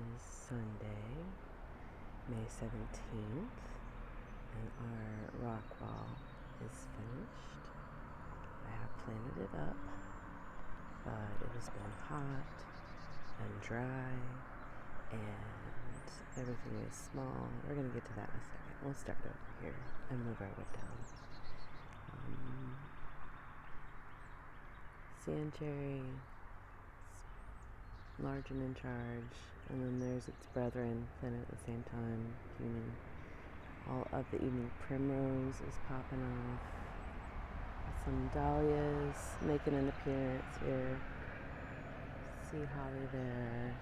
is Sunday, May 17th, and our rock wall is finished. I have planted it up, but it has been hot and dry, and everything is small. We're going to get to that in a second. We'll start over here and move our way down. Sand cherry, large and in charge, and then there's its brethren planted at the same time, human. All of the evening primrose is popping off. Some dahlias making an appearance here. See holly there.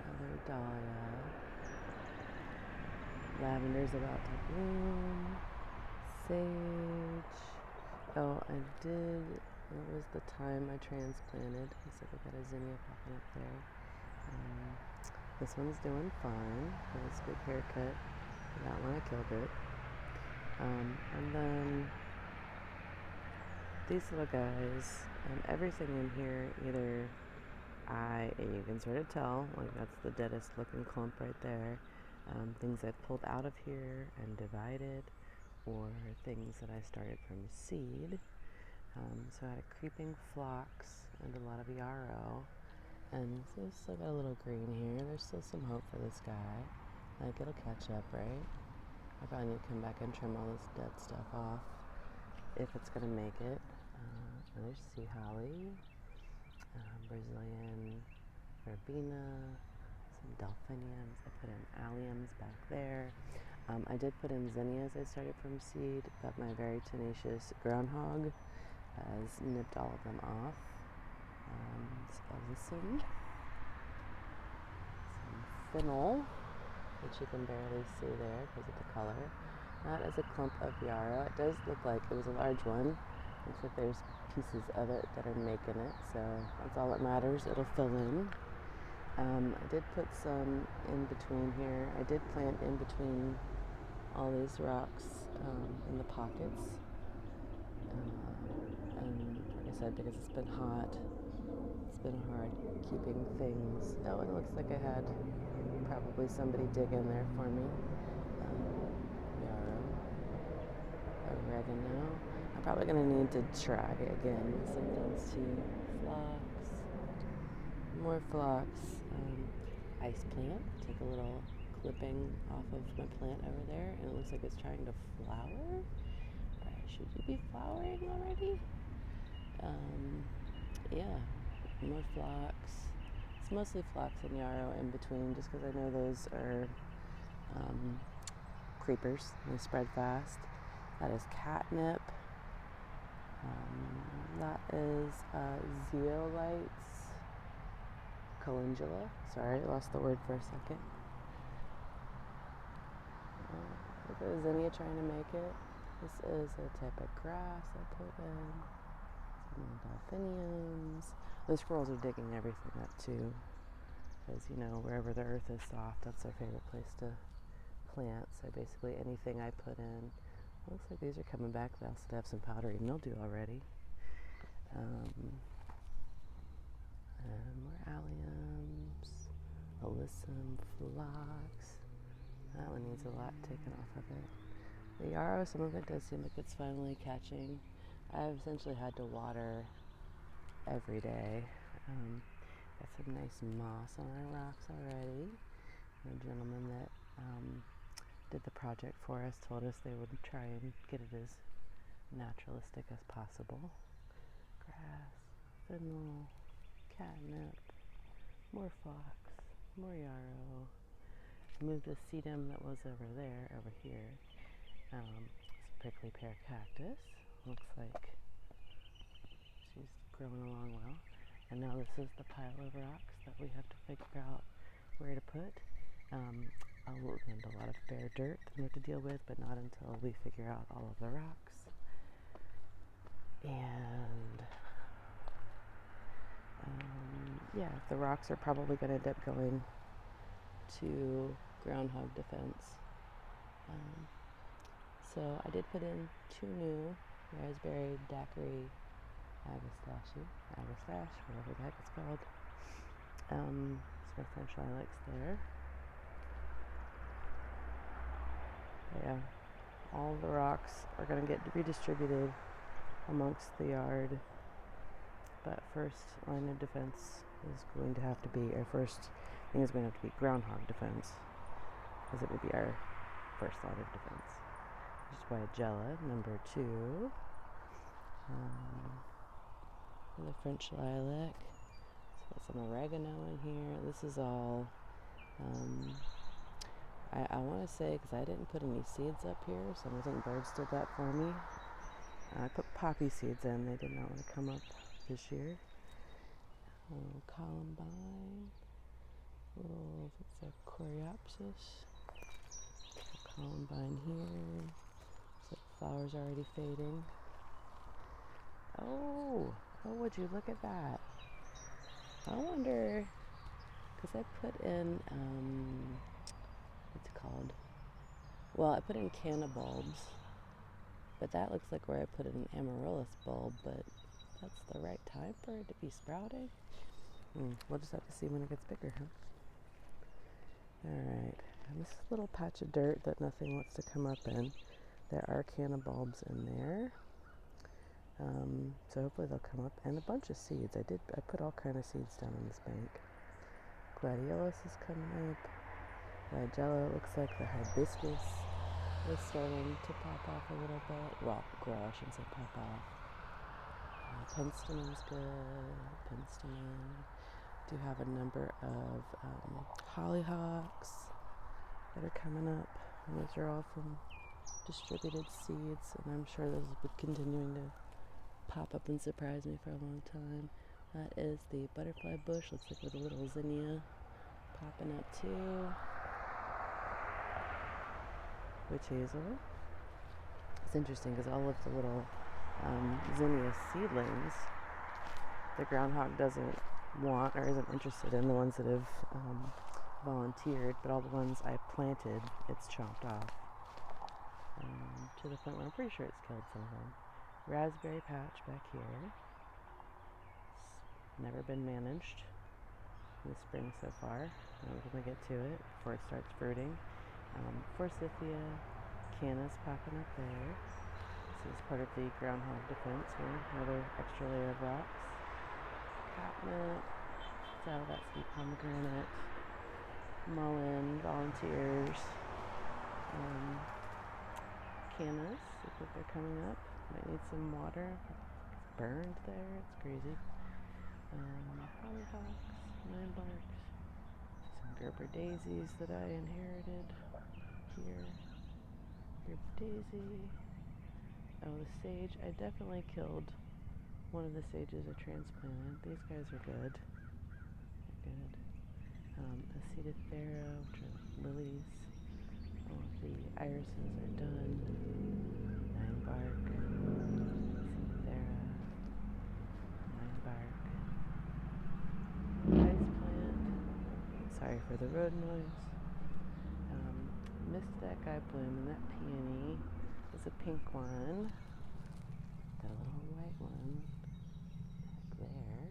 Another dahlia. Lavender's about to bloom. Sage. Oh, it was the time I transplanted. Looks like I got a zinnia popping up there. This one's doing fine. Got this big haircut. That one I killed it. And then these little guys, everything in here, either you can sort of tell, like that's the deadest looking clump right there. Things I've pulled out of here and divided, or things that I started from seed. So I had a creeping phlox and a lot of yarrow. And so I still got a little green here. There's still some hope for this guy. Like, it'll catch up, right? I probably need to come back and trim all this dead stuff off if it's going to make it. There's sea holly, Brazilian verbena, some delphiniums. I put in alliums back there. I did put in zinnias I started from seed, but my very tenacious groundhog has nipped all of them off. Some fennel, which you can barely see there because of the color. That is a clump of yarrow. It does look like it was a large one. Looks like there's pieces of it that are making it, so that's all that matters. It'll fill in. I did put some in between here. I did plant in between all these rocks in the pockets. And like I said, because it's been hot, it's been hard keeping things. Oh, and it looks like I had probably somebody dig in there for me. Yarrow, oregano. I'm probably going to need to try again some things too. Phlox, more phlox. Ice plant. Take a little clipping off of my plant over there, and it looks like it's trying to flower. Should you be flowering already? Yeah, more phlox. It's mostly phlox and yarrow in between, just because I know those are creepers. They spread fast. That is catnip. That is zeolites. Calendula. Sorry, I lost the word for a second. Look at the zinnia trying to make it. This is a type of grass I put in. Some delphiniums. The squirrels are digging everything up too, because wherever the earth is soft, that's their favorite place to plant. So basically anything I put in. Looks like these are coming back. They also have some powdery mildew already. And more alliums, alyssum, phlox. That one needs a lot taken off of it. The yarrow, some of it does seem like it's finally catching. I've essentially had to water every day. Got some nice moss on our rocks already. The gentleman that did the project for us told us they would try and get it as naturalistic as possible. Grass, fennel, catnip, more phlox, more yarrow. Moved the sedum that was over here. It's a prickly pear cactus. Looks like she's growing along well. And now this is the pile of rocks that we have to figure out where to put. And a lot of bare dirt that we have to deal with, but not until we figure out all of the rocks. And the rocks are probably going to end up going to groundhog defense. So I did put in 2 new raspberry daiquiri agastache, whatever the heck it's called. my French lilacs there. Yeah, all the rocks are going to get redistributed amongst the yard. But first line of defense is going to have to be, our first thing is going to have to be groundhog defense, because it will be our first line of defense. Which is Weigelia, number 2. The French lilac. So some oregano in here. This is all, I want to say, because I didn't put any seeds up here, so I think birds did that for me. I put poppy seeds in. They did not want to come up this year. Columbine. Little, it's a coreopsis. Columbine here. So the flowers already fading. Oh, would you look at that? I wonder, because I put in, what's it called? Well, I put in canna bulbs, but that looks like where I put in an amaryllis bulb, but that's the right time for it to be sprouting. We'll just have to see when it gets bigger, huh? Alright, and this little patch of dirt that nothing wants to come up in, there are canna bulbs in there. So hopefully they'll come up, and a bunch of seeds. I put all kind of seeds down on this bank. Gladiolus is coming up. Weigelia, looks like the hibiscus is starting to pop off a little bit. Well, grow, I shouldn't say pop off. Penstemmon's good. Penstemon. Do have a number of hollyhocks that are coming up. And those are all from distributed seeds, and I'm sure those will be continuing to pop up and surprise me for a long time. That is the butterfly bush. Looks like with a little zinnia popping up too. Witch hazel. It's interesting because all of the little zinnia seedlings, the groundhog doesn't want or isn't interested in, the ones that have volunteered, but all the ones I planted, it's chopped off. To the point where I'm pretty sure it's killed some of them. Raspberry patch back here. It's never been managed in the spring so far. I'm going to get to it before it starts fruiting. Forsythia, canna's popping up there. This is part of the groundhog defense here. Another extra layer of rocks. Catnip. So that's some pomegranate. Mullein, volunteers. Cannas, looks like they're coming up. Might need some water. It's burned there, it's crazy. Hollyhocks, 9-barks. Some Gerber daisies that I inherited here. Gerber daisy. Oh, the sage. I definitely killed one of the sages I transplanted. These guys are good. They're good. Acetiothera, which are lilies. All of the irises are done. 9-bark. Acetiothera. 9-bark. Ice plant. Sorry for the road noise. Missed that guy bloom, and that peony is a pink one. Got a little white one back there.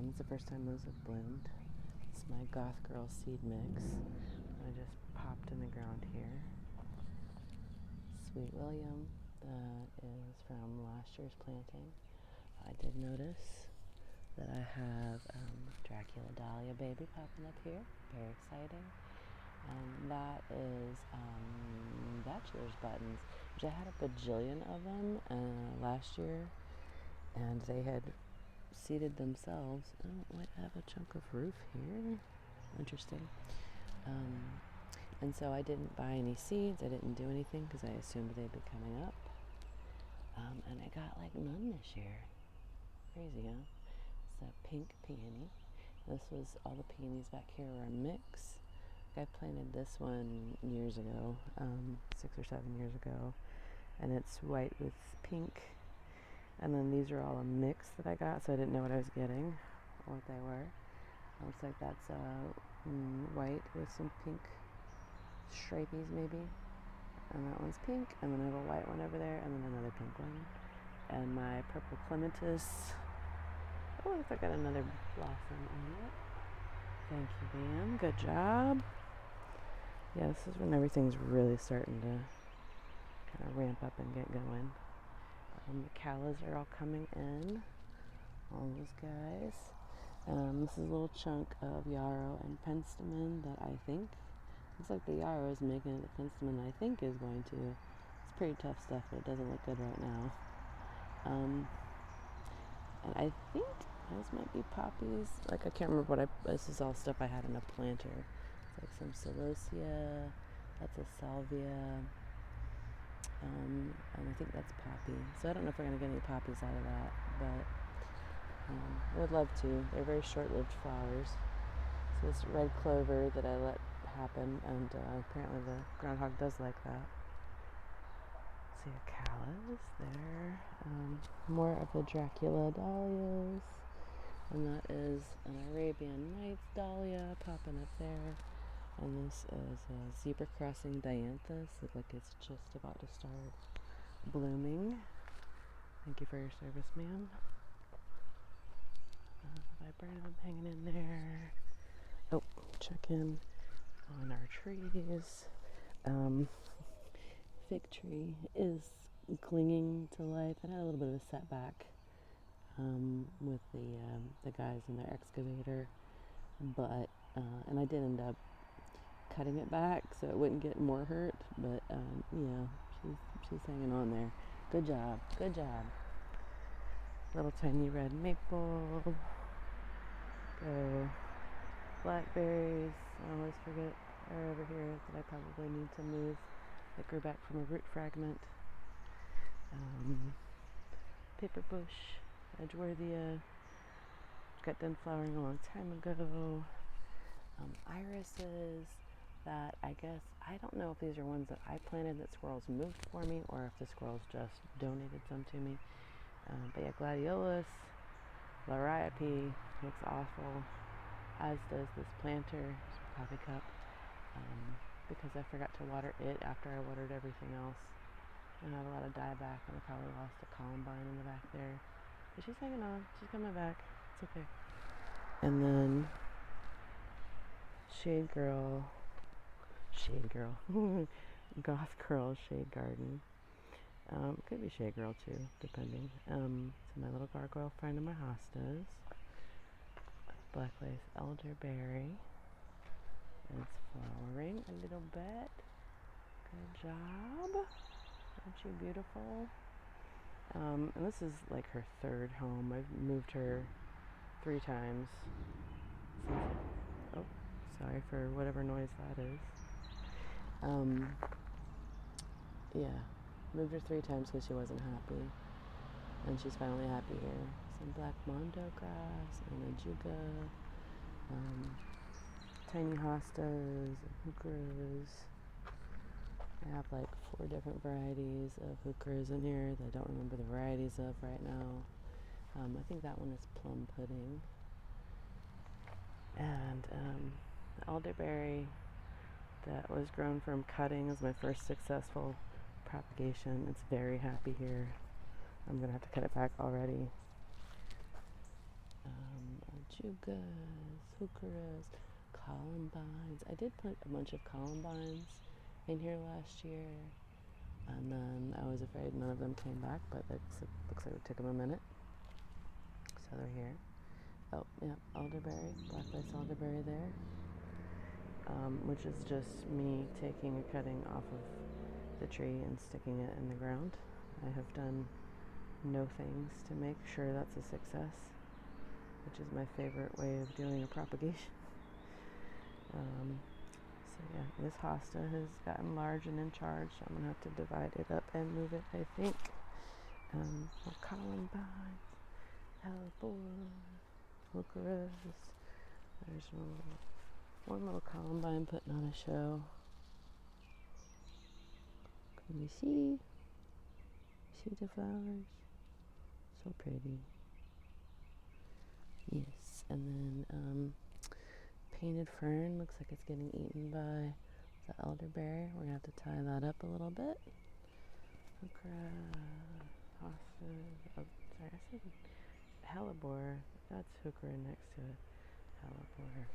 It's the first time those have bloomed. It's my Goth Grrl seed mix. I just popped in the ground here. Sweet William, that is from last year's planting. I did notice that I have Dracula Dahlia baby popping up here. Very exciting. That is bachelor's buttons, which I had a bajillion of them last year, and they had seeded themselves. Oh, wait, I have a chunk of roof here. Interesting. And so I didn't buy any seeds. I didn't do anything because I assumed they'd be coming up. And I got like none this year. Crazy, huh? It's a pink peony. This was, all the peonies back here were a mix. I planted this one years ago, 6 or 7 years ago, and it's white with pink. And then these are all a mix that I got, so I didn't know what I was getting or what they were. Looks like that's white with some pink stripies maybe. And that one's pink, and then I have a white one over there, and then another pink one. And my purple clematis. Oh, I got another blossom on it. Thank you, ma'am. Good job. Yeah, this is when everything's really starting to kind of ramp up and get going. The callas are all coming in. All those guys. This is a little chunk of yarrow and penstemon that I think looks like the yarrow is making it. The penstemon I think is going to. It's pretty tough stuff, but it doesn't look good right now. And I think those might be poppies. Like I can't remember what this is all stuff I had in a planter. It's like some celosia. That's a salvia. And I think that's poppy. So I don't know if we're gonna get any poppies out of that, but I would love to. They're very short-lived flowers. So this red clover that I let happen, and apparently the groundhog does like that. See your callas there. More of the Dracula dahlias, and that is an Arabian Nights dahlia popping up there. And this is a zebra crossing dianthus. Looks like it's just about to start blooming. Thank you for your service, ma'am. Viburnum hanging in there. Oh, check in on our trees. Fig tree is clinging to life. It had a little bit of a setback with the guys in their excavator, but and I did end up cutting it back so it wouldn't get more hurt. But yeah, she's hanging on there. Good job, good job. Little tiny red maple. Go blackberries. I always forget are over here that I probably need to move. That grew back from a root fragment. Paper bush, Edgeworthia, got done flowering a long time ago. Irises that I guess, I don't know if these are ones that I planted that squirrels moved for me or if the squirrels just donated some to me. But yeah, gladiolus, liriope looks awful, as does this planter, coffee cup, because I forgot to water it after I watered everything else. And I have a lot of dieback, and I probably lost a columbine in the back there. But she's hanging on. She's coming back. It's okay. And then Shade Grrl, Goth Grrl Shade Garden. Could be Shade Grrl too, depending. So my little gargoyle friend in my hostas. Black lace elderberry. It's flowering a little bit. Good job. Aren't you beautiful? And this is like her third home. I've moved her 3 times. Oh, sorry for whatever noise that is. Yeah, moved her 3 times because she wasn't happy. And she's finally happy here. Some black mondo grass and a juga. Tiny hostas, heucheras. I have like 4 different varieties of heucheras in here that I don't remember the varieties of right now. I think that one is plum pudding. And elderberry that was grown from cutting is my first successful propagation. It's very happy here. I'm gonna have to cut it back already. Jugas, heucheras, columbines. I did put a bunch of columbines in here last year, and then I was afraid none of them came back, but it looks like it took them a minute. So they're here. Oh, yeah, elderberry, black lace elderberry there, which is just me taking a cutting off of the tree and sticking it in the ground. I have done no things to make sure that's a success, which is my favorite way of doing a propagation. So yeah, this hosta has gotten large and in charge, so I'm going to have to divide it up and move it, I think. Columbine, hellebore, heucheras. There's one little columbine putting on a show. Can you see? See the flowers? So pretty. Yes, and then painted fern looks like it's getting eaten by the elderberry. We're gonna have to tie that up a little bit. Heuchera, hostas. Oh, sorry, I said hellebore. That's heuchera next to it. Hellebore.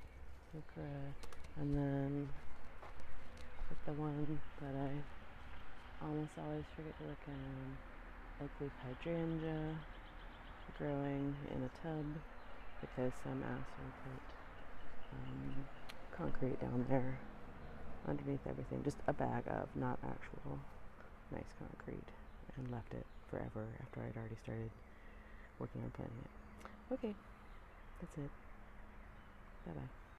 okra, and then like the one that I almost always forget to look at, oak leaf hydrangea growing in a tub because some asshole put concrete down there underneath everything, just a bag of, not actual nice concrete, and left it forever after I'd already started working on planting it. Okay, that's it. Bye-bye.